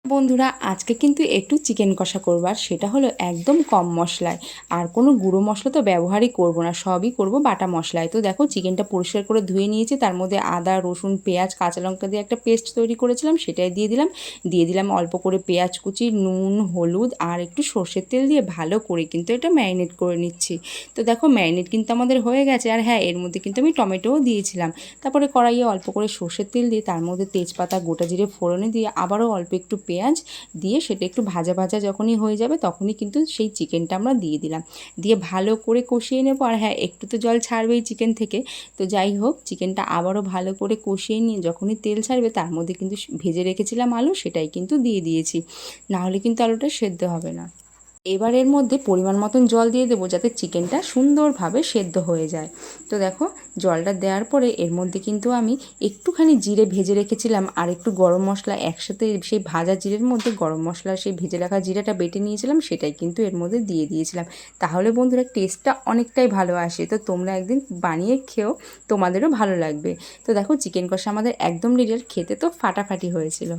বন্ধুরা আজকে কিন্তু একটু চিকেন কষা করব, আর সেটা হলো একদম কম মশলায়। আর কোনো গুঁড়ো মশলা তো ব্যবহারই করব না, সবই করব বাটা মশলায়। তো দেখো চিকেনটা পরিষ্কার করে ধুয়ে নিয়েছি, তার মধ্যে আদা রসুন পেঁয়াজ কাঁচা লঙ্কা দিয়ে একটা পেস্ট তৈরি করেছিলাম, সেটাই দিয়ে দিলাম অল্প করে পেঁয়াজ কুচি, নুন হলুদ আর একটু সর্ষের তেল দিয়ে ভালো করে কিন্তু এটা ম্যারিনেট করে নিচ্ছি। তো দেখো ম্যারিনেট কিন্তু আমাদের হয়ে গেছে। আর হ্যাঁ, এর মধ্যে কিন্তু আমি টমেটোও দিয়েছিলাম। তারপরে কড়াইয়ে অল্প করে সর্ষের তেল দিয়ে তার মধ্যে তেজপাতা গোটা জিরে ফোড়নে দিয়ে আবারও অল্প একটু পেঁয়াজ দিয়ে সেটা একটু ভাজা ভাজা যখনই হয়ে যাবে তখনই কিন্তু সেই চিকেনটা আমরা দিয়ে দিলাম, দিয়ে ভালো করে কষিয়ে নেবো। আর হ্যাঁ, একটু তো জল ছাড়বেই চিকেন থেকে। তো যাই হোক, চিকেনটা আবারও ভালো করে কষিয়ে নিয়ে যখনই তেল ছাড়বে তার মধ্যে কিন্তু ভেজে রেখেছিলাম আলু, সেটাই কিন্তু দিয়ে দিয়েছি, না হলে কিন্তু আলুটা সেদ্ধ হবে না। এবার এর মধ্যে পরিমাণ মতন জল দিয়ে দেবো যাতে চিকেনটা সুন্দরভাবে সেদ্ধ হয়ে যায়। তো দেখো, জলটা দেওয়ার পরে এর মধ্যে কিন্তু আমি একটুখানি জিরে ভেজে রেখেছিলাম আর একটু গরম মশলা একসাথে, সেই ভাজা জিরের মধ্যে গরম মশলা সেই ভেজে রাখা জিরাটা বেটে নিয়েছিলাম, সেটাই কিন্তু এর মধ্যে দিয়ে দিয়েছিলাম। তাহলে বন্ধুরা টেস্টটা অনেকটাই ভালো আসে। তো তোমরা একদিন বানিয়ে খেও, তোমাদেরও ভালো লাগবে। তো দেখো চিকেন কষা আমাদের একদম রেডি, আর খেতে তো ফাটাফাটি হয়েছিল।